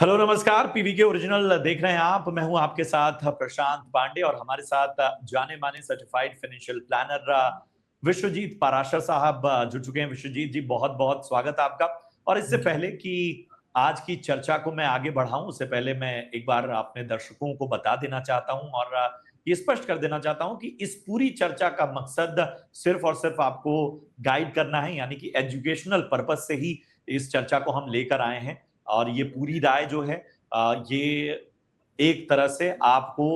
Hello नमस्कार, PV के original देख रहे हैं आप। मैं हूं आपके साथ प्रशांत पांडे और हमारे साथ जाने माने certified financial planner Vishwajeet Parashar साहब जुड़ चुके हैं। विश्वजीत जी, बहुत बहुत स्वागत है आपका। और इससे पहले कि आज की चर्चा को मैं आगे बढ़ाऊं, उससे पहले मैं एक बार अपने दर्शकों को बता देना चाहता हूं और ये स्पष्ट कर देना चाहता हूं कि इस पूरी चर्चा का मकसद सिर्फ और सिर्फ आपको गाइड करना है, यानी कि एजुकेशनल पर्पज से ही इस चर्चा को हम लेकर आए हैं। और ये पूरी राय जो है ये एक तरह से आपको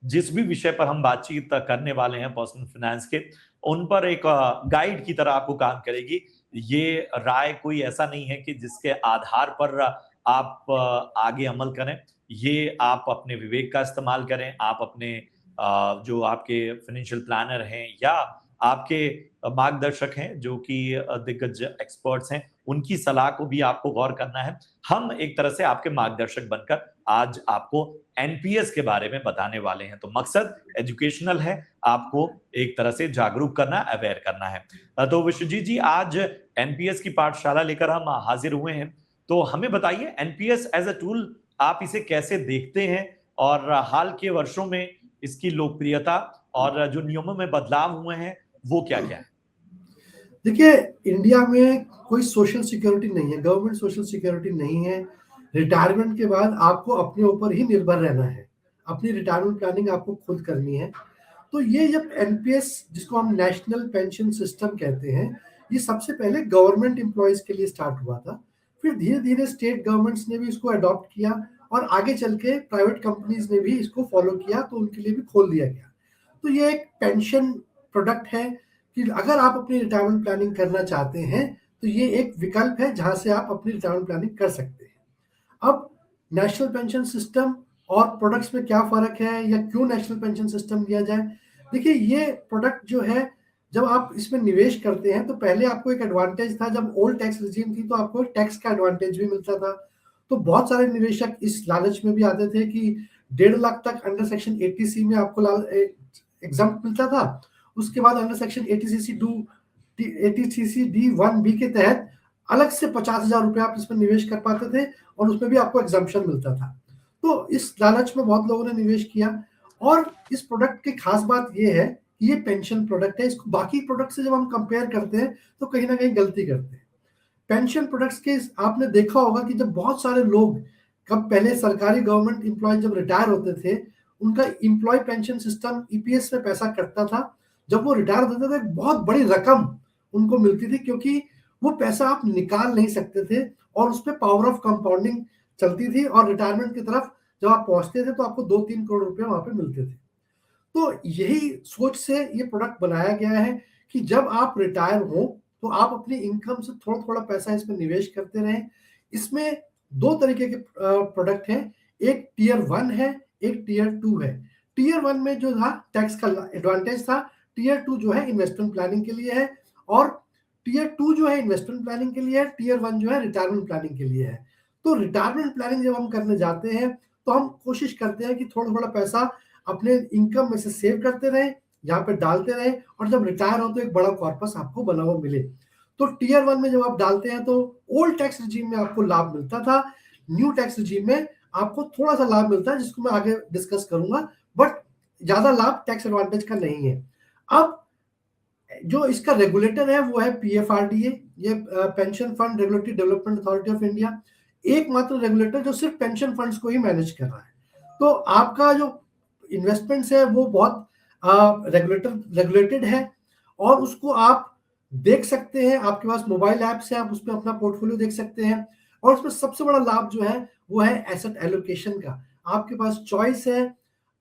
जिस भी विषय पर हम बातचीत करने वाले हैं पर्सनल फाइनेंस के, उन पर एक गाइड की तरह आपको काम करेगी। ये राय कोई ऐसा नहीं है कि जिसके आधार पर आप आगे अमल करें। ये आप अपने विवेक का इस्तेमाल करें, आप अपने जो आपके फाइनेंशियल प्लानर हैं या आपके मार्गदर्शक हैं जो कि दिग्गज एक्सपर्ट्स हैं, उनकी सलाह को भी आपको गौर करना है। हम एक तरह से आपके मार्गदर्शक बनकर आज आपको एनपीएस के बारे में बताने वाले हैं। तो मकसद एजुकेशनल है, आपको एक तरह से जागरूक करना, अवेयर करना है। तो विश्वजीत जी, आज एनपीएस की पाठशाला लेकर हम हाजिर हुए हैं। तो हमें बताइए, एनपीएस एज अ टूल आप इसे कैसे देखते हैं और हाल के वर्षों में इसकी लोकप्रियता और जो नियमों में बदलाव हुए हैं वो क्या क्या है? देखिए, इंडिया में कोई सोशल सिक्योरिटी नहीं है, गवर्नमेंट सोशल सिक्योरिटी नहीं है। रिटायरमेंट के बाद आपको अपने ऊपर ही निर्भर रहना है, अपनी रिटायरमेंट प्लानिंग आपको खुद करनी है। तो ये जब एनपीएस, जिसको हम नेशनल पेंशन सिस्टम कहते हैं, ये सबसे पहले गवर्नमेंट एम्प्लॉयज के लिए स्टार्ट हुआ था। फिर धीरे धीरे स्टेट गवर्नमेंट्स ने भी इसको अडॉप्ट किया और आगे चल के प्राइवेट कंपनीज ने भी इसको फॉलो किया, तो उनके लिए भी खोल दिया गया। तो ये एक पेंशन प्रोडक्ट है कि अगर आप अपनी रिटायरमेंट प्लानिंग करना चाहते हैं तो ये एक विकल्प है जहां से आप अपनी रिटायरमेंट प्लानिंग कर सकते हैं। अब नेशनल पेंशन सिस्टम और प्रोडक्ट्स में क्या फर्क है या क्यों नेशनल पेंशन सिस्टम लिया जाए? देखिए, ये प्रोडक्ट जो है, जब आप इसमें निवेश करते हैं तो पहले आपको एक एडवांटेज था। जब ओल्ड टैक्स रिजीम थी तो आपको टैक्स का एडवांटेज भी मिलता था। तो बहुत सारे निवेशक इस लालच में भी आते थे कि 1.5 लाख तक अंडर सेक्शन 80C में आपको एग्जाम मिलता था। उसके बाद अंडर सेक्शन 80CC D1B के तहत अलग से 50,000 रुपए आप इसमें निवेश कर पाते थे और उसमें भी आपको एग्जाम्पशन मिलता था। तो इस लालच में बहुत लोगों ने निवेश किया। और इस प्रोडक्ट की खास बात यह है कि ये पेंशन प्रोडक्ट है। इसको बाकी प्रोडक्ट से जब हम कंपेयर करते हैं तो कहीं ना कहीं गलती करते हैं। पेंशन प्रोडक्ट्स के आपने देखा होगा कि जब बहुत सारे लोग, कब पहले सरकारी गवर्नमेंट एम्प्लॉय जब रिटायर होते थे, उनका एम्प्लॉय पेंशन सिस्टम ईपीएस में पैसा कटता था। जब वो रिटायर होते थे तो एक बहुत बड़ी रकम उनको मिलती थी, क्योंकि वो पैसा आप निकाल नहीं सकते थे और उस पर पावर ऑफ कंपाउंडिंग चलती थी। और रिटायरमेंट की तरफ जब आप पहुंचते थे तो आपको 2-3 करोड़ रुपए वहां पे मिलते थे। तो यही सोच से ये प्रोडक्ट बनाया गया है कि जब आप रिटायर हो तो आप अपनी इनकम से थोड़ा थोड़ा पैसा इसमें निवेश करते रहें। इसमें दो तरीके के प्रोडक्ट हैं, एक टीयर 1 है, एक टीयर 2 है। टीयर 1 में जो था टैक्स का एडवांटेज था, टीयर 2 जो है इन्वेस्टमेंट प्लानिंग के लिए है, और टीयर 2 जो है इन्वेस्टमेंट प्लानिंग के लिए है, टीयर 1 जो है रिटायरमेंट प्लानिंग के लिए है। तो रिटायरमेंट प्लानिंग जब हम करने जाते हैं तो हम कोशिश करते हैं कि थोड़ा थोड़ा पैसा अपने इनकम में से सेव करते रहें, यहाँ पे डालते रहें, और जब रिटायर हो तो एक बड़ा कॉर्पस आपको बना हुआ मिले। तो टीयर 1 में जब आप डालते हैं तो ओल्ड टैक्स रिजीम में आपको लाभ मिलता था, न्यू टैक्स रिजीम में आपको थोड़ा सा लाभ मिलता है जिसको मैं आगे डिस्कस करूंगा, बट ज्यादा लाभ टैक्स एडवांटेज का नहीं है। अब जो इसका रेगुलेटर है वो है पीएफआरडीए, ये pension fund regulatory development authority of India, एकमात्र रेगुलेटर जो सिर्फ पेंशन फंड्स को ही मैनेज कर रहा है। तो आपका जो इन्वेस्टमेंट्स है वो बहुत रेगुलेटेड है और उसको आप देख सकते हैं। आपके पास मोबाइल ऐप्स है, आप उसमें अपना पोर्टफोलियो देख सकते हैं। और उसमें सबसे बड़ा लाभ जो है वो है एसेट एलोकेशन का। आपके पास चॉइस है।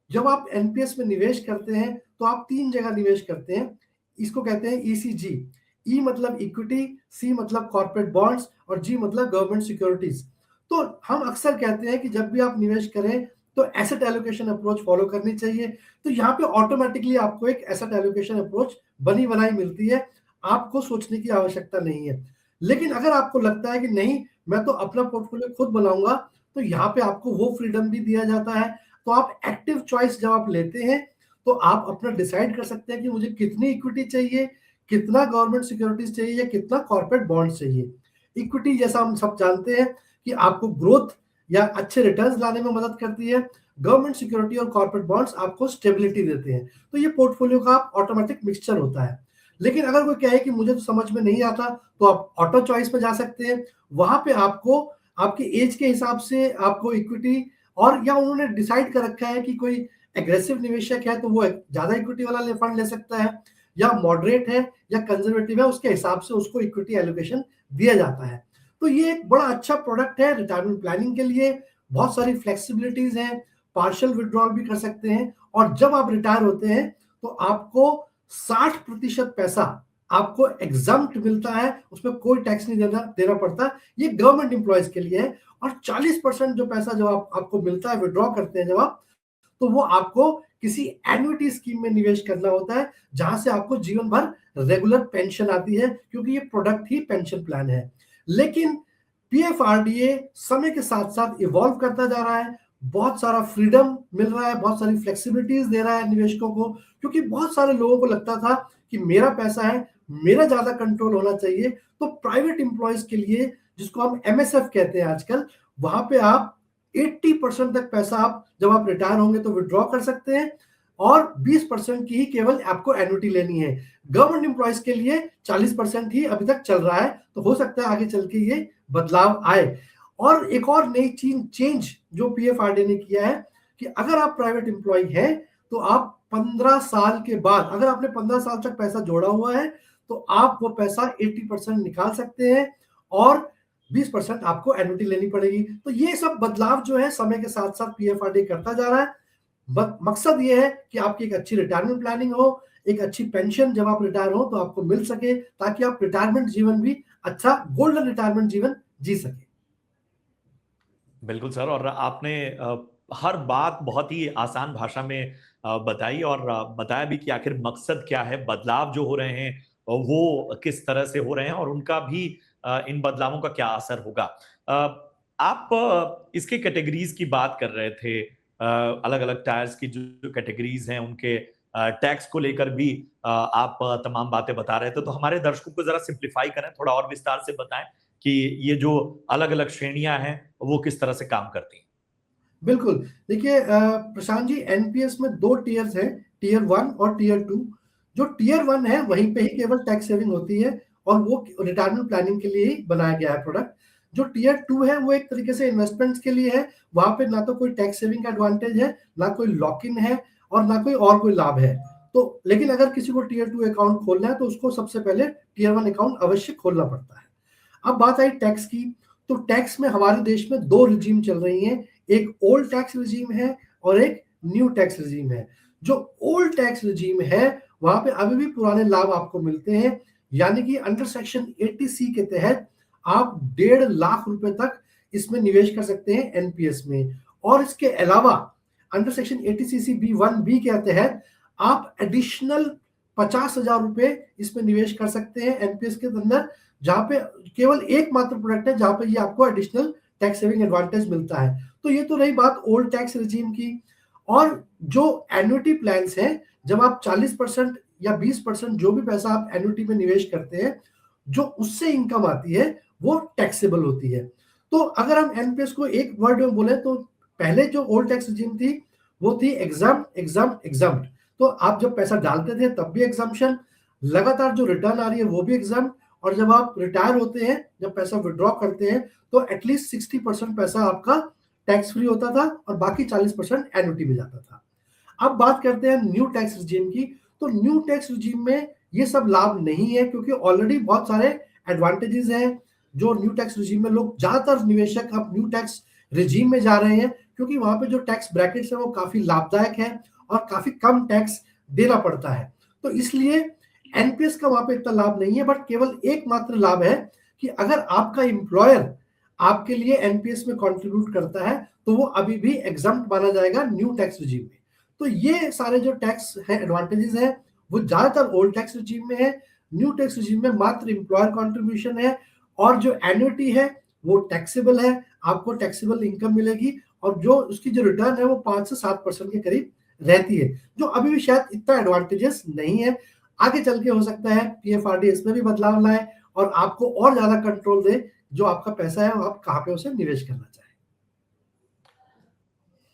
जब आप एनपीएस में निवेश करते हैं तो आप 3 जगह निवेश करते हैं। इसको कहते हैं ईसीजी। ई मतलब इक्विटी, सी मतलब कॉर्पोरेट बॉन्ड्स, और जी मतलब गवर्नमेंट सिक्योरिटीज। तो हम अक्सर कहते हैं कि जब भी आप निवेश करें तो एसेट एलोकेशन अप्रोच फॉलो करनी चाहिए। तो यहाँ पे ऑटोमेटिकली आपको एक एसेट एलोकेशन अप्रोच बनी बनाई मिलती है, आपको सोचने की आवश्यकता नहीं है। लेकिन अगर आपको लगता है कि नहीं, मैं तो अपना पोर्टफोलियो खुद बनाऊंगा, तो यहाँ पे आपको वो फ्रीडम भी दिया जाता है। तो आप एक्टिव चॉइस जब आप लेते हैं तो आप अपना डिसाइड कर सकते हैं कि मुझे कितनी इक्विटी चाहिए, कितना गवर्नमेंट सिक्योरिटीज चाहिए, या कितना कॉर्पोरेट बॉन्ड चाहिए। इक्विटी जैसा हम सब जानते हैं कि आपको ग्रोथ या अच्छे रिटर्न्स लाने में मदद करती है। गवर्नमेंट सिक्योरिटी और कॉर्पोरेट बॉन्ड्स आपको स्टेबिलिटी देते हैं। तो ये पोर्टफोलियो का ऑटोमेटिक मिक्सचर होता है। लेकिन अगर कोई कहे कि मुझे तो समझ में नहीं आता, तो आप ऑटो चॉइस पे जा सकते हैं। वहां पे आपको आपकी एज के हिसाब से आपको इक्विटी, और या उन्होंने डिसाइड कर रखा है कि कोई एग्रेसिव निवेशक है तो वो ज्यादा इक्विटी वाला फंड ले सकता है, या मॉडरेट है या कंजर्वेटिव है, उसके हिसाब से उसको इक्विटी एलोकेशन दिया जाता है। तो ये एक बड़ा अच्छा प्रोडक्ट है रिटायरमेंट प्लानिंग के लिए। बहुत सारी फ्लेक्सिबिलिटीज हैं, पार्शियल विड्रॉल भी कर सकते हैं, और जब आप रिटायर होते हैं तो आपको 60% पैसा आपको एग्जम्प्ट मिलता है, उसमें कोई टैक्स नहीं देना पड़ता। ये गवर्नमेंट एम्प्लॉयज के लिए है। और 40% जो पैसा जब आपको मिलता है, विड्रॉ करते हैं जब आप, तो वो आपको किसी एन्युटी स्कीम में निवेश करना होता है, जहां से आपको जीवन भर रेगुलर पेंशन आती है, क्योंकि ये प्रोडक्ट ही पेंशन प्लान है। लेकिन पीएफआरडीए समय के साथ साथ इवॉल्व करता जा रहा है, बहुत सारा फ्रीडम मिल रहा है, बहुत सारी फ्लेक्सिबिलिटीज दे रहा है निवेशकों को, क्योंकि बहुत सारे लोगों को लगता था कि मेरा पैसा है, मेरा ज्यादा कंट्रोल होना चाहिए। तो प्राइवेट एम्प्लॉयज के लिए, जिसको हम एमएसएफ कहते हैं आजकल, वहां पे आप 80% तक पैसा आप जब आप रिटायर होंगे तो विड्रॉ कर सकते हैं, और 20% की ही केवल आपको एन्युटी लेनी है। गवर्नमेंट एम्प्लॉयज के लिए 40% ही अभी तक चल रहा है, तो हो सकता है आगे चल के ये बदलाव आए। और एक और नई चेंज जो पीएफआरडी ने किया है कि अगर आप प्राइवेट एम्प्लॉय हैं तो आप 15 साल के बाद, अगर आपने 15 साल तक पैसा जोड़ा हुआ है, तो आप वो पैसा 80% निकाल सकते हैं, और 20% आपको एन्युटी लेनी पड़ेगी। तो ये सब बदलाव जो है समय के साथ साथ पीएफआरडी करता जा रहा है। मकसद ये है कि आपकी एक अच्छी रिटायरमेंट प्लानिंग हो, एक अच्छी पेंशन जब आप रिटायर हो तो आपको मिल सके, ताकि आप रिटायरमेंट जीवन भी अच्छा गोल्डन रिटायरमेंट जीवन जी सके। बिल्कुल सर, और आपने हर बात बहुत ही आसान भाषा में बताई, और बताया भी कि आखिर मकसद क्या है, बदलाव जो हो रहे हैं वो किस तरह से हो रहे हैं, और उनका भी इन बदलावों का क्या असर होगा। आप इसके कैटेगरीज की बात कर रहे थे, अलग अलग टायर्स की जो कैटेगरीज हैं उनके टैक्स को लेकर भी आप तमाम बातें बता रहे थे। तो हमारे दर्शकों को जरा सिंप्लीफाई करें, थोड़ा और विस्तार से बताएं कि ये जो अलग अलग श्रेणियां हैं वो किस तरह से काम करती हैं। बिल्कुल। देखिए प्रशांत जी, एनपीएस में 2 टियर्स हैं, टियर 1 और टियर 2। जो टियर 1 है वहीं पे ही केवल टैक्स सेविंग होती है, और वो रिटायरमेंट प्लानिंग के लिए ही बनाया गया है प्रोडक्ट। जो टियर 2 है वो एक तरीके से इन्वेस्टमेंट्स के लिए है। वहां पे ना तो कोई टैक्स सेविंग का एडवांटेज है, ना कोई लॉक इन है, और ना कोई और कोई लाभ है। तो लेकिन अगर किसी को टियर 2 अकाउंट खोलना है तो उसको सबसे पहले टियर 1 अकाउंट अवश्य खोलना पड़ता है। अब बात आई टैक्स की, तो टैक्स में हमारे देश में 2 रिजीम चल रही हैं। एक ओल्ड टैक्स रिजीम है और एक न्यू टैक्स रिजीम है। जो ओल्ड टैक्स रिजीम है वहां पे अभी भी पुराने लाभ आपको मिलते हैं, यानी कि अंडर सेक्शन 80C के तहत आप 1.5 लाख रुपए तक इसमें निवेश कर सकते हैं एनपीएस में। और इसके अलावा अंडर सेक्शन 80CC B1B के तहत आप एडिशनल 50,000 रुपए इसमें निवेश कर सकते हैं एनपीएस के अंदर, जहां पे केवल एकमात्र प्रोडक्ट है जहां पे ये आपको एडिशनल टैक्स सेविंग एडवांटेज मिलता है। तो ये तो रही बात ओल्ड टैक्स रिजीम की। और जो एन्युटी प्लान्स हैं, जब आप 40% या 20% जो भी पैसा आप एन्युटी में निवेश करते हैं, जो उससे इनकम आती है वो टैक्सेबल होती है। तो अगर हम एनपीएस को एक वर्ड में बोले तो पहले जो ओल्ड टैक्स रिजीम थी वो थी एग्जाम्प्ट एग्जाम्प्ट एग्जाम्प्ट। तो आप जब पैसा डालते थे तब भी एग्जाम्पशन, लगातार जो रिटर्न आ रही है वो भी एग्जाम्प्ट, और जब आप रिटायर होते हैं, जब पैसा विड्रॉ करते हैं, तो एटलीस्ट 60% पैसा आपका टैक्स फ्री होता था, और बाकी 40% एन्युटी में जाता था। अब बात करते हैं न्यू टैक्स रिजीम की। तो न्यू टैक्स रिजीम में ये सब लाभ नहीं है, क्योंकि ऑलरेडी बहुत सारे एडवांटेजेस हैं। जो न्यू टैक्स रिजीम में लोग, ज्यादातर निवेशक अब न्यू टैक्स रिजीम में जा रहे हैं, क्योंकि वहां पे जो टैक्स ब्रैकेट्स है वो काफी लाभदायक है और काफी कम टैक्स देना पड़ता है। तो इसलिए एनपीएस का वहां पे इतना लाभ नहीं है, बट केवल एकमात्र लाभ है कि अगर आपका एम्प्लॉयर आपके लिए एनपीएस में कंट्रीब्यूट करता है तो वो अभी भी एग्जम्प्ट माना जाएगा न्यू टैक्स रिजीम में। तो ये सारे जो टैक्स है एडवांटेजेस है वो ज्यादातर ओल्ड टैक्स रिजीम में है। न्यू टैक्स रिजीम में मात्र एम्प्लॉयर कंट्रीब्यूशन है, और जो एन्युटी है वो टैक्सेबल है, आपको टैक्सेबल इनकम मिलेगी, और जो उसकी जो रिटर्न है वो 5 से 7% के करीब रहती है, जो अभी भी शायद इतना एडवांटेजेस नहीं है। आगे चल के हो सकता है पीएफआरडी इसमें भी बदलाव लाए और आपको और ज्यादा कंट्रोल दे, जो आपका पैसा है आप कहाँ पे उसे निवेश करना चाहें।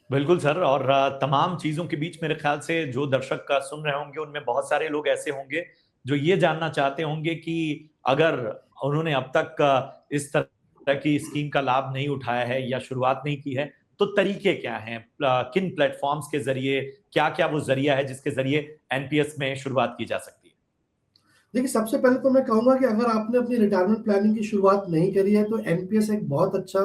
बिल्कुल सर। और तमाम चीजों के बीच मेरे ख्याल से जो दर्शक का सुन रहे होंगे उनमें बहुत सारे लोग ऐसे होंगे जो ये जानना चाहते होंगे कि अगर उन्होंने अब तक इस तरह की स्कीम का लाभ नहीं उठाया है या शुरुआत नहीं की है, तो तरीके क्या हैं, किन प्लेटफॉर्म्स के जरिए, क्या क्या वो जरिया है जिसके जरिए एनपीएस में शुरुआत की जा सकती है? देखिए, सबसे पहले तो मैं कहूँगा कि अगर आपने अपनी रिटायरमेंट प्लानिंग की शुरुआत नहीं करी है, तो एनपीएस एक बहुत अच्छा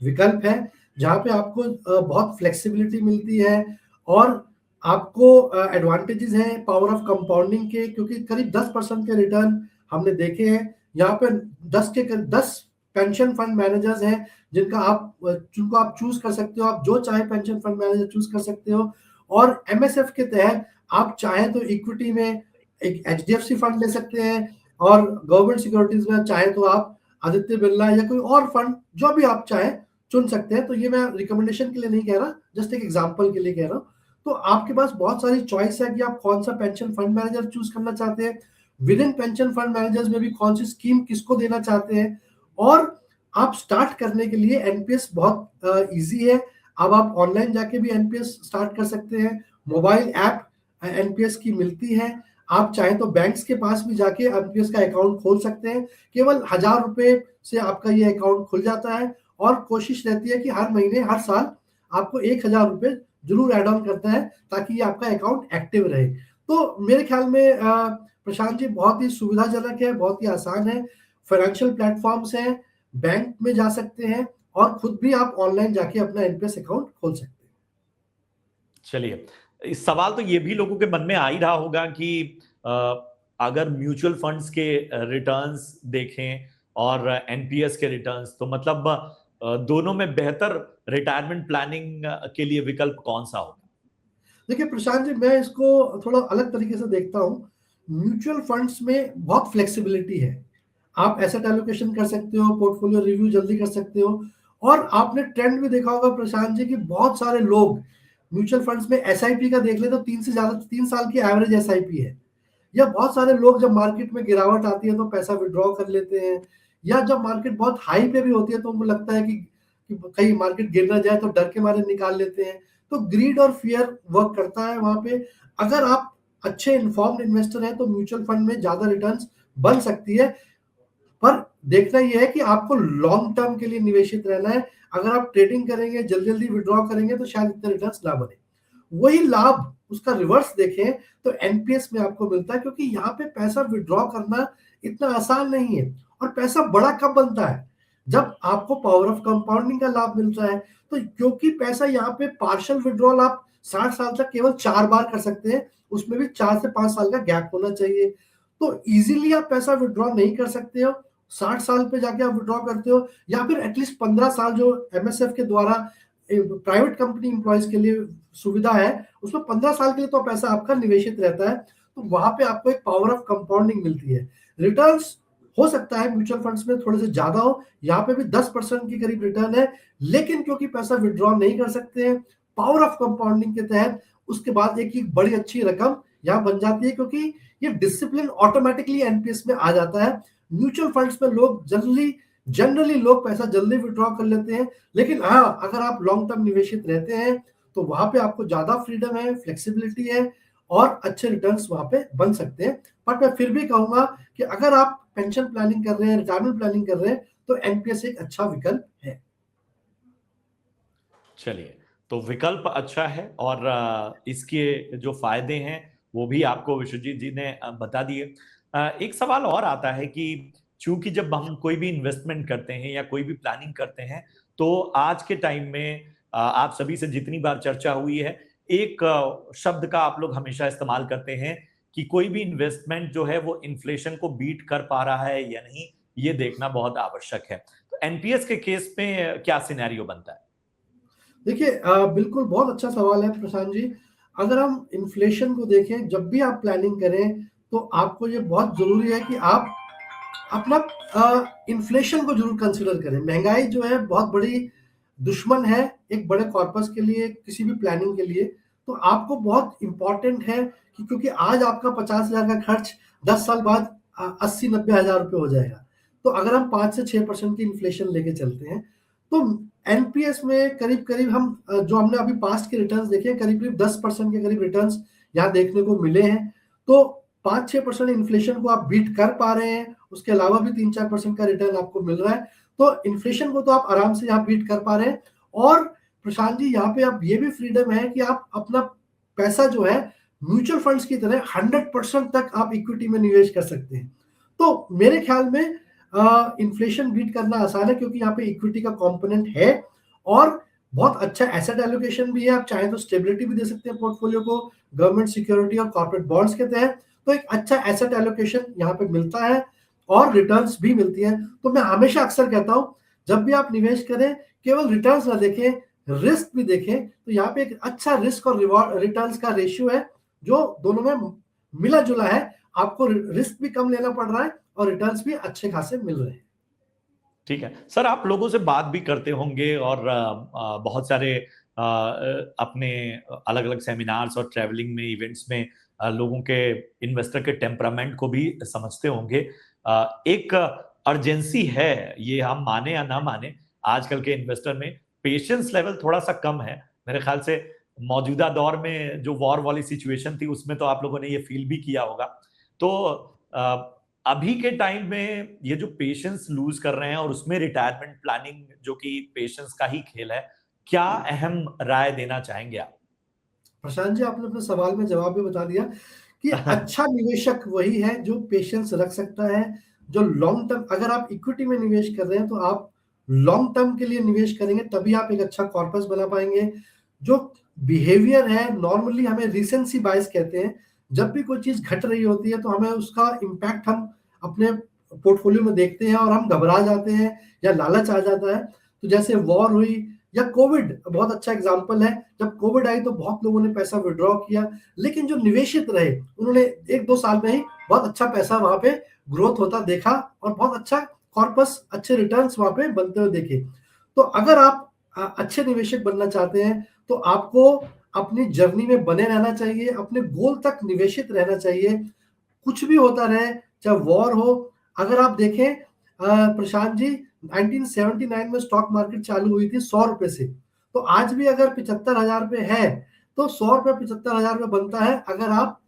विकल्प है, जहाँ पे आपको बहुत फ्लेक्सिबिलिटी मिलती है और आपको एडवांटेजेस हैं पावर ऑफ कंपाउंडिंग के, क्योंकि करीब 10% के रिटर्न हमने देखे हैं। यहाँ पे 10 पेंशन फंड मैनेजर्स हैं, जिनको आप चूज़ कर सकते हो, आप जो चाहे पेंशन फंड मैनेजर चूज़ कर सकते हो। और एमएसएफ के तहत आप चाहें तो इक्विटी में एक एचडीएफसी फंड ले सकते हैं, और गवर्नमेंट सिक्योरिटीज में चाहे तो आप आदित्य बिरला या कोई और फंड जो भी आप चाहे चुन सकते हैं। तो ये मैं रिकमेंडेशन के लिए नहीं कह रहा, जस्ट एक एग्जांपल के लिए कह रहा हूँ। तो आपके पास बहुत सारी चॉइस है कि आप कौन सा पेंशन फंड मैनेजर चूज करना चाहते हैं, with in pension fund managers में भी कौन सी स्कीम किसको देना चाहते हैं। और आप स्टार्ट करने के लिए एनपीएस बहुत इजी है। अब आप ऑनलाइन जाके भी एनपीएस स्टार्ट कर सकते हैं, मोबाइल ऐप एनपीएस की मिलती है। आप चाहें तो बैंक्स के पास भी जाके एनपीएस का अकाउंट खोल सकते हैं। केवल 1000 रुपए से आपका ये अकाउंट खुल जाता है, और कोशिश रहती है कि हर महीने हर साल आपको 1000 रुपए जरूर एड ऑन करता है, ताकि ये आपका अकाउंट एक्टिव रहे। तो मेरे ख्याल में प्रशांत जी, बहुत ही सुविधाजनक है, बहुत ही आसान है। फाइनेंशियल प्लेटफॉर्म्स हैं, बैंक में जा सकते हैं, और खुद भी आप ऑनलाइन जाके अपना एनपीएस अकाउंट खोल सकते हैं। चलिए, इस सवाल तो ये भी लोगों के मन में आ ही रहा होगा कि अ, अगर म्यूचुअल फंड्स के रिटर्न्स देखें और एनपीएस के रिटर्न्स, तो मतलब दोनों में बेहतर रिटायरमेंट प्लानिंग के लिए विकल्प कौन सा होगा? देखिए प्रशांत जी, मैं इसको थोड़ा अलग तरीके से देखता हूँ। म्यूचुअल फंड्स में बहुत फ्लेक्सिबिलिटी है। आप एसेट एलोकेशन कर सकते हो, पोर्टफोलियो रिव्यू जल्दी कर सकते हो। और आपने ट्रेंड भी देखा होगा प्रशांत जी, कि बहुत सारे लोग म्यूचुअल फंड्स में एसआईपी का देख ले तो 3 साल की एवरेज एसआईपी है। या बहुत सारे लोग जब मार्केट में गिरावट आती है तो पैसा विड्रॉ कर लेते हैं, या जब मार्केट बहुत हाई पे भी होती है तो उनको लगता है कि कहीं मार्केट गिर ना जाए, तो डर के मारे निकाल लेते हैं। तो ग्रीड और फियर वर्क करता है वहां पे। अगर आप अच्छे इन्फॉर्म्ड इन्वेस्टर हैं तो म्यूचुअल फंड में ज्यादा रिटर्न्स बन सकती है, पर देखना यह है कि आपको लॉन्ग टर्म के लिए निवेशित रहना है। अगर आप ट्रेडिंग करेंगे, जल्दी जल्दी विड्रॉ करेंगे, तो शायद इतने रिटर्न्स ना बने। वही लाभ उसका रिवर्स देखें तो एनपीएस में आपको मिलता है, क्योंकि यहाँ पे पैसा विड्रॉ करना इतना आसान नहीं है। और पैसा बड़ा कब बनता है? जब आपको पावर ऑफ कंपाउंडिंग का लाभ मिलता है। तो क्योंकि पैसा यहाँ पे पार्शियल विड्रॉल आप 60 साल तक केवल 4 बार कर सकते हैं, उसमें भी 4 से 5 साल का गैप होना चाहिए। तो इजीली आप पैसा विड्रॉ नहीं कर सकते हो। 60 साल पे जाके आप विड्रॉ करते हो, या फिर एटलीस्ट 15 साल जो एमएसएफ के द्वारा प्राइवेट कंपनी एम्प्लॉयज के लिए सुविधा है, उसमें 15 साल के लिए तो पैसा आपका निवेशित रहता है। तो वहां पे आपको एक पावर ऑफ कंपाउंडिंग मिलती है। रिटर्न्स हो सकता है म्यूचुअल फंड्स में थोड़े से ज्यादा हो, यहाँ पे भी 10% के करीब रिटर्न है, लेकिन क्योंकि पैसा विड्रॉ नहीं कर सकते हैं पावर ऑफ कंपाउंडिंग के तहत, उसके बाद एक बड़ी अच्छी रकम यहाँ बन जाती है, क्योंकि ये डिसिप्लिन ऑटोमेटिकली एनपीएस में आ जाता है। म्यूचुअल फंड्स में लोग जनरली लोग पैसा जल्दी विड्रॉ कर लेते हैं, लेकिन हाँ, अगर आप लॉन्ग टर्म निवेशित रहते हैं तो वहां पे आपको ज्यादा फ्रीडम है, फ्लेक्सिबिलिटी है, और अच्छे रिटर्न्स वहां पे बन सकते हैं। बट मैं फिर भी कहूंगा कि अगर आप पेंशन प्लानिंग कर रहे हैं, रिटायरमेंट प्लानिंग कर रहे हैं, तो एनपीएस एक अच्छा विकल्प है। चलिए, तो विकल्प अच्छा है और इसके जो फायदे हैं वो भी आपको विश्वजीत जी ने बता दिए। एक सवाल और आता है कि चूंकि जब हम कोई भी इन्वेस्टमेंट करते हैं या कोई भी प्लानिंग करते हैं, तो आज के टाइम में आप सभी से जितनी बार चर्चा हुई है, एक शब्द का आप लोग हमेशा इस्तेमाल करते हैं कि कोई भी इन्वेस्टमेंट जो है वो इन्फ्लेशन को बीट कर पा रहा है या नहीं, ये देखना बहुत आवश्यक है। तो एनपीएस के केस में क्या सिनेरियो बनता है? देखिए, बिल्कुल बहुत अच्छा सवाल है प्रशांत जी। अगर हम इन्फ्लेशन को देखें, जब भी आप प्लानिंग करें, तो आपको ये बहुत जरूरी है कि आप अपना इन्फ्लेशन को जरूर कंसिडर करें। महंगाई जो है बहुत बड़ी दुश्मन है एक बड़े कॉर्पस के लिए, किसी भी प्लानिंग के लिए। तो आपको बहुत इंपॉर्टेंट है कि, क्योंकि आज आपका 50,000 का खर्च 10 साल बाद 80-90 हजार रुपये हो जाएगा। तो अगर हम 5 से 6% की इन्फ्लेशन लेके चलते हैं, तो एनपीएस में करीब-करीब हम जो हमने अभी पास्ट के रिटर्न्स देखे हैं, करीब-करीब 10% के करीब रिटर्न्स यहाँ देखने को मिले हैं। तो 5-6% इन्फ्लेशन को आप बीट कर पा रहे हैं, उसके अलावा भी 3-4% का रिटर्न आपको मिल रहा है। तो इन्फ्लेशन को तो आप आराम से यहाँ बीट कर पा रहे हैं। और प्रशांत जी, यहाँ पे आप ये भी फ्रीडम है कि आप अपना पैसा जो है म्यूचुअल फंड्स की तरह 100% तक आप इक्विटी में निवेश कर सकते हैं। तो मेरे ख्याल में इन्फ्लेशन बीट करना आसान है, क्योंकि यहाँ पे इक्विटी का कंपोनेंट है और बहुत अच्छा एसेट एलोकेशन भी है। आप चाहें तो स्टेबिलिटी भी दे सकते हैं पोर्टफोलियो को गवर्नमेंट सिक्योरिटी और कॉर्पोरेट बॉन्ड्स के तहत। तो एक अच्छा एसेट एलोकेशन यहाँ पे मिलता है और रिटर्न्स भी मिलती हैं। तो मैं हमेशा अक्सर कहता हूँ, जब भी आप निवेश करें केवल रिटर्न्स ना देखें, रिस्क भी देखें। तो यहाँ पे एक अच्छा रिस्क और रिवॉर्ड रिटर्न्स का रेशियो है जो दोनों में मिला जुला है। आपको रिस्क भी कम लेना पड़ रहा है और रिटर्न्स भी अच्छे खासे मिल रहे हैं। ठीक है सर, आप लोगों से बात भी करते होंगे और बहुत सारे अपने अलग अलग सेमिनार्स और ट्रैवलिंग में इवेंट्स में लोगों के इन्वेस्टर के टेम्परामेंट को भी समझते होंगे। एक अर्जेंसी है, ये हम माने या ना माने, आजकल के इन्वेस्टर में पेशेंस लेवल थोड़ा सा कम है मेरे ख्याल से। मौजूदा दौर में जो वॉर वाली सिचुएशन थी उसमें तो आप लोगों ने ये फील भी किया होगा। तो अभी के टाइम में ये जो पेशेंस लूज कर रहे हैं और उसमें रिटायरमेंट प्लानिंग जो कि पेशेंस का ही खेल है, क्या अहम राय देना चाहेंगे आप? प्रशांत जी, आपने अपने सवाल में जवाब भी बता दिया कि अच्छा निवेशक वही है जो पेशेंस रख सकता है, जो लॉन्ग टर्म, अगर आप इक्विटी में निवेश कर रहे हैं तो आप लॉन्ग टर्म के लिए निवेश करेंगे, तभी आप एक अच्छा कॉर्पस बना पाएंगे। जो बिहेवियर है, नॉर्मली हमें रीसेंसी बायस कहते हैं। जब भी कोई चीज घट रही होती है तो हमें उसका इम्पैक्ट हम अपने पोर्टफोलियो में देखते हैं और हम घबरा जाते हैं या लालच आ जाता है। तो जैसे वॉर हुई या कोविड बहुत अच्छा एग्जाम्पल है। जब कोविड आई तो बहुत लोगों ने पैसा विड्रॉ किया, लेकिन जो निवेशित रहे उन्होंने 1-2 साल में ही बहुत अच्छा पैसा वहां पे ग्रोथ होता देखा और बहुत अच्छा कॉर्पस, अच्छे रिटर्न्स वहां पे बनते हुए देखे। तो अगर आप अच्छे निवेशक बनना चाहते हैं तो आपको अपनी जर्नी में बने रहना चाहिए, अपने गोल तक निवेशित रहना चाहिए। कुछ भी होता रहे, चाहे वॉर हो। अगर आप देखें प्रशांत जी, 1979 में स्टॉक मार्केट चालू हुई थी 100 रुपए से। तो आज भी अगर 75,000 रुपए है तो 100 रुपए 75,000 रुपए बनता है अगर आप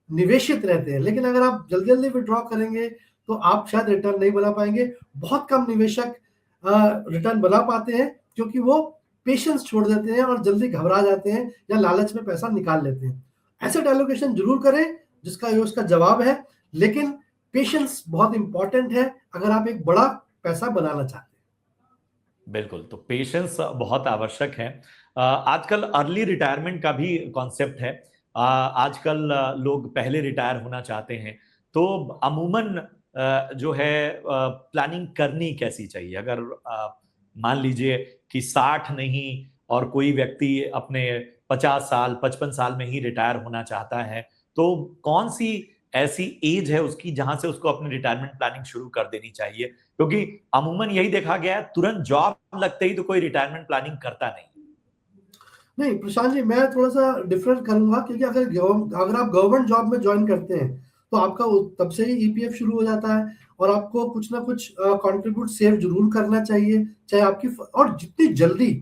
निवेशित रहते हैं। लेकिन अगर आप जल्दी जल्दी विड्रॉ करेंगे तो आप शायद रिटर्न नहीं बना पाएंगे। बहुत कम निवेशक रिटर्न बना पाते हैं क्योंकि वो पेशेंस छोड़ देते हैं और जल्दी घबरा जाते हैं या लालच में पैसा निकाल लेते हैं। एसेट एलोकेशन जरूर करें, जिसका ये उसका जवाब है, लेकिन पेशेंस बहुत इंपॉर्टेंट है अगर आप एक बड़ा पैसा बनाना चाहते हैं। बिल्कुल, तो पेशेंस बहुत आवश्यक है। आजकल अर्ली रिटायरमेंट का भी कॉन्सेप्ट है। आजकल लोग पहले रिटायर होना चाहते हैं, तो अमूमन जो है प्लानिंग करनी कैसी चाहिए? अगर मान लीजिए कि 60 नहीं और कोई व्यक्ति अपने 50 साल 55 साल में ही रिटायर होना चाहता है, तो कौन सी ऐसी एज है उसकी जहां से उसको अपनी रिटायरमेंट प्लानिंग शुरू कर देनी चाहिए? क्योंकि अमूमन यही देखा गया है, तुरंत जॉब लगते ही तो कोई रिटायरमेंट प्लानिंग करता नहीं। नहीं प्रशांत जी, मैं थोड़ा सा डिफरेंट करूंगा, क्योंकि अगर आप गवर्नमेंट जॉब में ज्वाइन करते हैं तो आपका तब से ही ईपीएफ शुरू हो जाता है और आपको कुछ ना कुछ कंट्रीब्यूट सेव जरूर करना चाहिए, चाहे आपकी और जितनी जल्दी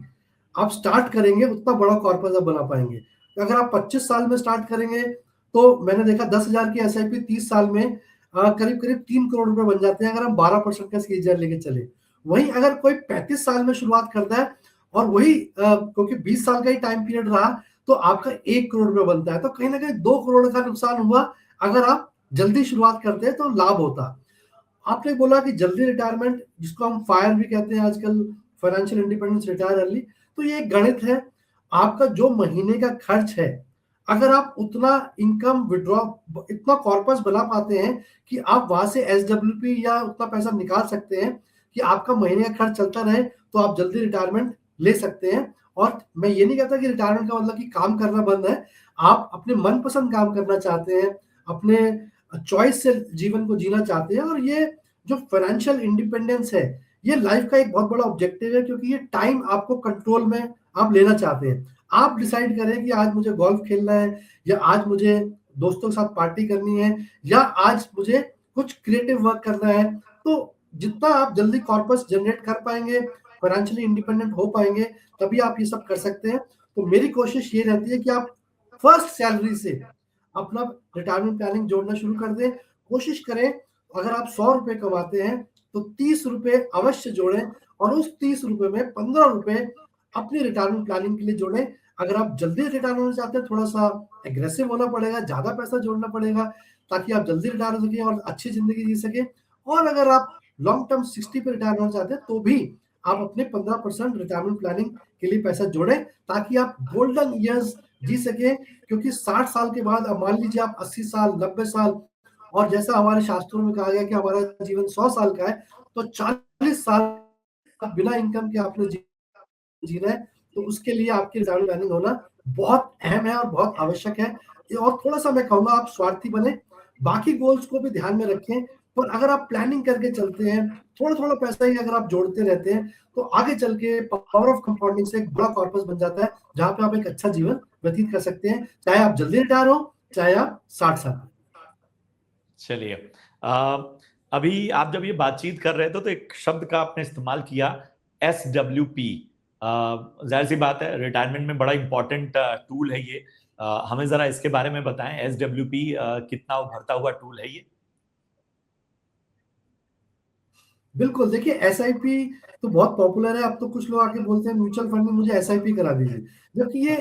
आप स्टार्ट करेंगे उतना बड़ा कॉर्पस आप बना पाएंगे। अगर आप 25 साल में स्टार्ट करेंगे तो मैंने देखा 10,000 की एसआईपी 30 साल में करीब करीब 3 करोड़ रुपए बन जाते हैं अगर हम 12% का सीजीआर लेके चले। वहीं अगर कोई 35 साल में शुरुआत करता है और वही क्योंकि 20 साल का ही टाइम पीरियड रहा तो आपका 1 करोड़ रुपए बनता है। तो कहीं ना कहीं 2 करोड़ का नुकसान हुआ। अगर आप जल्दी शुरुआत करते हैं तो लाभ होता। आपने बोला कि जल्दी रिटायरमेंट, जिसको हम फायर भी कहते हैं आजकल, फाइनेंशियल इंडिपेंडेंस, रिटायर अर्ली, तो ये एक गणित है। आपका जो महीने का खर्च है, अगर आप उतना इनकम विड्रॉ, इतना कॉर्पस बना पाते हैं कि आप वहां से एसडब्ल्यूपी या उतना पैसा निकाल सकते हैं कि आपका महीने का खर्च चलता रहे, तो आप जल्दी रिटायरमेंट ले सकते हैं। और मैं ये नहीं कहता कि रिटायरमेंट का मतलब कि काम करना बंद है। आप अपने मनपसंद काम करना चाहते हैं, अपने चॉइस से जीवन को जीना चाहते हैं, और ये जो फाइनेंशियल इंडिपेंडेंस है ये लाइफ का एक बहुत बड़ा ऑब्जेक्टिव है, क्योंकि ये टाइम आपको कंट्रोल में आप लेना चाहते हैं। आप डिसाइड करें कि आज मुझे गोल्फ खेलना है, या आज मुझे दोस्तों के साथ पार्टी करनी है, या आज मुझे कुछ क्रिएटिव वर्क करना है। तो जितना आप जल्दी कॉर्पस जनरेट कर पाएंगे फाइनेंशियली इंडिपेंडेंट हो पाएंगे, तभी आप ये सब कर सकते हैं। तो मेरी कोशिश ये रहती है कि आप फर्स्ट सैलरी से अपना रिटायरमेंट प्लानिंग जोड़ना शुरू कर दें। कोशिश करें, अगर आप 100 रुपए कमाते हैं तो 30 रुपए अवश्य जोड़ें, और उस 30 रुपए में 15 रुपए अपनी रिटायरमेंट प्लानिंग के लिए जोड़ें। अगर आप जल्दी रिटायर होना चाहते हैं, थोड़ा सा एग्रेसिव होना पड़ेगा, ज्यादा पैसा जोड़ना पड़ेगा ताकि आप जल्दी रिटायर हो सकें और अच्छी जिंदगी जी सकें। और अगर आप लॉन्ग टर्म 60 पे रिटायर होना चाहते हैं तो भी आप अपने 15% रिटायरमेंट प्लानिंग के लिए पैसा जोड़ें, ताकि आप गोल्डन ईयर्स जी सके। क्योंकि 60 साल के बाद, अब मान लीजिए आप 80 साल 90 साल, और जैसा हमारे शास्त्रों में कहा गया कि हमारा जीवन 100 साल का है, तो 40 साल बिना इनकम के आपने जीना है। तो उसके लिए आपकी रिटायरमेंट प्लानिंग होना बहुत अहम है और बहुत आवश्यक है। और थोड़ा सा मैं कहूंगा, आप स्वार्थी बने, बाकी गोल्स को भी ध्यान में रखें। पर अगर आप प्लानिंग करके चलते हैं, थोड़ा थोड़ा पैसा ही अगर आप जोड़ते रहते हैं, तो आगे चल के पावर ऑफ कंपाउंडिंग से एक बड़ा कॉर्पस बन जाता है, जहां पे आप एक अच्छा जीवन व्यतीत कर सकते हैं, चाहे आप जल्दी रिटायर हो, चाहे आप 60 साल। चलिए, अभी आप जब ये बातचीत कर रहे थे तो एक शब्द का आपने इस्तेमाल किया, SWP। जाहिर सी बात है, रिटायरमेंट में बड़ा इंपॉर्टेंट टूल है ये। हमें जरा इसके बारे में बताएं, SWP कितना उभरता हुआ टूल है ये? बिल्कुल, देखिए एसआईपी तो बहुत पॉपुलर है। अब तो कुछ लोग आके बोलते हैं म्यूचुअल फंड में मुझे एसआईपी करा दीजिए, जबकि ये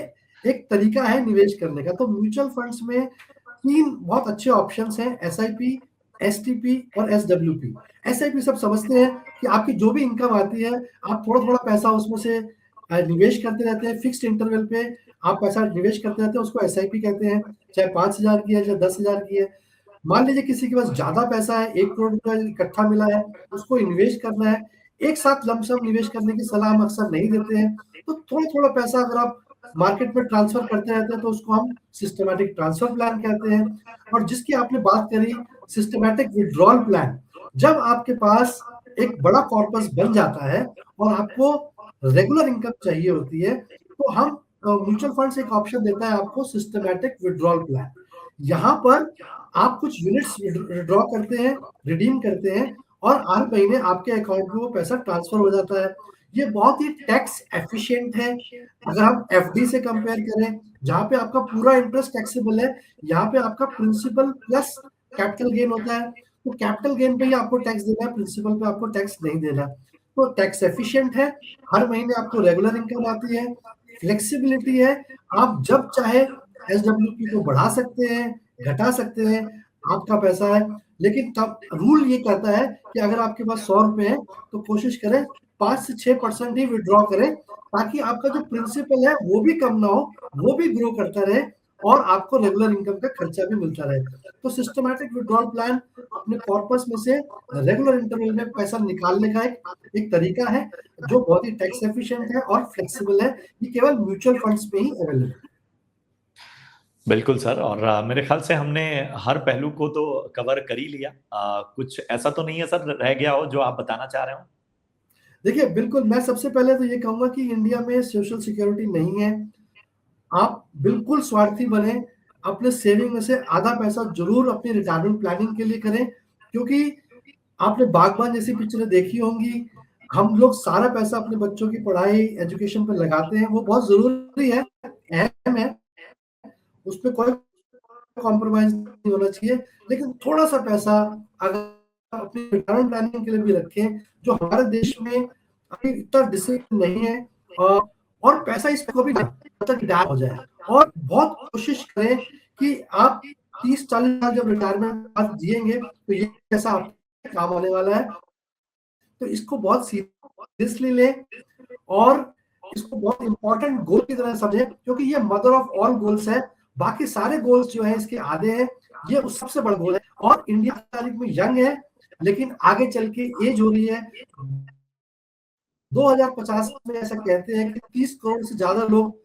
एक तरीका है निवेश करने का। तो म्यूचुअल फंड्स में 3 बहुत अच्छे ऑप्शंस हैं, एसआईपी, एसटीपी और एसडब्ल्यूपी। एसआईपी सब समझते हैं कि आपकी जो भी इनकम आती है, आप थोड़ा-थोड़ा पैसा उसमें से निवेश करते रहते हैं, फिक्स्ड इंटरवल पे आप पैसा निवेश करते रहते हैं, उसको एसआईपी कहते हैं। चाहे 5,000 की है, चाहे 10,000 की है। मान लीजिए किसी के पास ज्यादा पैसा है, 1 करोड़ रुपया इकट्ठा मिला है, उसको इन्वेस्ट करना है। एक साथ लमसम निवेश करने की सलाह हम अक्सर नहीं देते हैं। तो थोड़ा-थोड़ा पैसा अगर आप मार्केट में ट्रांसफर करते रहते हैं, तो उसको हम सिस्टमैटिक ट्रांसफर प्लान कहते हैं। और जिसकी आपने बात करी, सिस्टमैटिक विथड्रॉल प्लान, जब आपके पास एक बड़ा कॉर्पस बन जाता है और आपको रेगुलर इनकम चाहिए होती है, तो हम म्यूचुअल फंड से एक ऑप्शन देता है आपको, सिस्टमैटिक विथड्रॉल प्लान। यहाँ पर आप कुछ यूनिट्स विड्रॉ करते हैं, रिडीम करते हैं, और हर महीने आपके अकाउंट में वो पैसा ट्रांसफर हो जाता है। ये बहुत ही टैक्स एफिशिएंट है। अगर हम एफडी से कंपेयर करें, जहाँ पे आपका पूरा इंटरेस्ट टैक्सेबल है, यहाँ पे आपका प्रिंसिपल प्लस कैपिटल गेन होता है। तो कैपिटल गेन पे ही आपको टैक्स देना है, प्रिंसिपल पे आपको टैक्स नहीं देना। तो टैक्स एफिशिएंट है, हर महीने आपको रेगुलर इनकम आती है, फ्लेक्सिबिलिटी है, आप जब चाहे एसडब्ल्यूपी को बढ़ा सकते हैं, घटा सकते हैं, आपका पैसा है। लेकिन तब रूल ये कहता है कि अगर आपके पास 100 रुपए है, तो कोशिश करें 5 से 6% ही विड्रॉ करें, ताकि आपका जो प्रिंसिपल है वो भी कम ना हो, वो भी ग्रो करता रहे, और आपको रेगुलर इनकम का खर्चा भी मिलता रहे। तो सिस्टमैटिक विड्रॉल प्लान अपने कॉर्पस में से रेगुलर इंटरवल में पैसा निकालने का एक तरीका है, जो बहुत ही टैक्स एफिशिएंट है और फ्लेक्सिबल है। ये केवल म्यूचुअल फंड्स में ही अवेलेबल है। बिल्कुल सर, और मेरे ख्याल से हमने हर पहलू को तो कवर कर ही लिया। कुछ ऐसा तो नहीं है सर रह गया हो जो आप बताना चाह रहे हो? देखिए, बिल्कुल, मैं सबसे पहले तो ये कहूंगा कि इंडिया में सोशल सिक्योरिटी नहीं है। आप बिल्कुल स्वार्थी बने, अपने सेविंग में से आधा पैसा जरूर अपनी रिटायरमेंट प्लानिंग के लिए करें। क्योंकि आपने बागबान जैसी पिक्चरें देखी होंगी, हम लोग सारा पैसा अपने बच्चों की पढ़ाई, एजुकेशन पे लगाते हैं, वो बहुत जरूरी है, अहम है, उसपे कोई कॉम्प्रोमाइज नहीं होना चाहिए। लेकिन थोड़ा सा पैसा अगर अपनी रिटायरमेंट प्लानिंग के लिए भी रखें, जो हमारे देश में अभी इतना डिसिप्लिन नहीं है, और पैसा इसको भी तक रिटायर हो जाए। और बहुत कोशिश करें कि आप 30-40 साल जब रिटायरमेंट बाद जिएंगे, तो ये पैसा आपके काम आने वाला है। तो इसको बहुत सीरियसली लें, और इसको बहुत इंपॉर्टेंट गोल की तरह समझें, क्योंकि ये मदर ऑफ ऑल गोल्स है। बाकी सारे गोल्स जो है इसके आधे हैं, ये उस सबसे बड़ा गोल है। और इंडिया तारीख में यंग है, लेकिन आगे चल के एज हो रही है। 2050 में ऐसा कहते हैं कि 30 करोड़ से ज्यादा लोग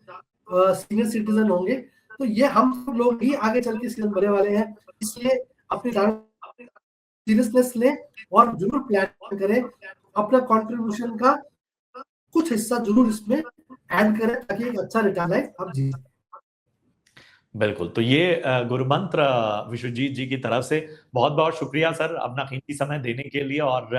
सीनियर सिटीजन होंगे। तो ये हम सब लोग ही आगे चल के सिटीजन बने वाले हैं। इसलिए अपनी सीरियसनेस लें और जरूर प्लान करें, अपना कंट्रीब्यूशन का कुछ हिस्सा जरूर इसमें ऐड करें, ताकि एक अच्छा रिटायर लाइफ आप जी सकें। बिल्कुल, तो ये गुरु मंत्र विश्वजीत जी की तरफ से बहुत बहुत शुक्रिया सर, अपना कीमती समय देने के लिए और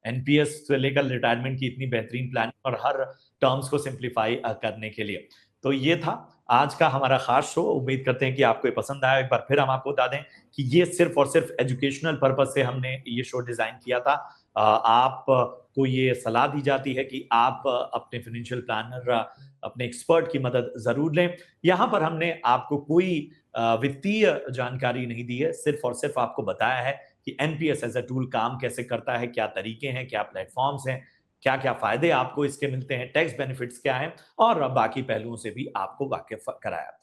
एनपीएस से लेकर रिटायरमेंट की इतनी बेहतरीन प्लानिंग और हर टर्म्स को सिंप्लीफाई करने के लिए। तो ये था आज का हमारा खास शो। उम्मीद करते हैं कि आपको ये पसंद आया। एक बार फिर हम आपको बता दें कि ये सिर्फ और सिर्फ एजुकेशनल पर्पज से हमने ये शो डिजाइन किया था। आप को ये सलाह दी जाती है कि आप अपने फाइनेंशियल प्लानर, अपने एक्सपर्ट की मदद जरूर लें। यहाँ पर हमने आपको कोई वित्तीय जानकारी नहीं दी है, सिर्फ और सिर्फ आपको बताया है कि एनपीएस एज अ टूल काम कैसे करता है, क्या तरीके हैं, क्या प्लेटफॉर्म्स हैं, क्या क्या फायदे आपको इसके मिलते हैं, टैक्स बेनिफिट्स क्या हैं, और बाकी पहलुओं से भी आपको वाकिफ कराया।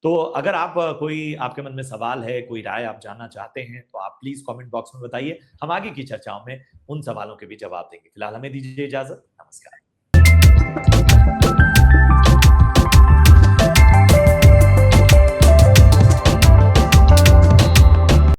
तो अगर आप कोई आपके मन में सवाल है, कोई राय आप जानना चाहते हैं, तो आप प्लीज कमेंट बॉक्स में बताइए। हम आगे की चर्चाओं में उन सवालों के भी जवाब देंगे। फिलहाल हमें दीजिए इजाजत। नमस्कार।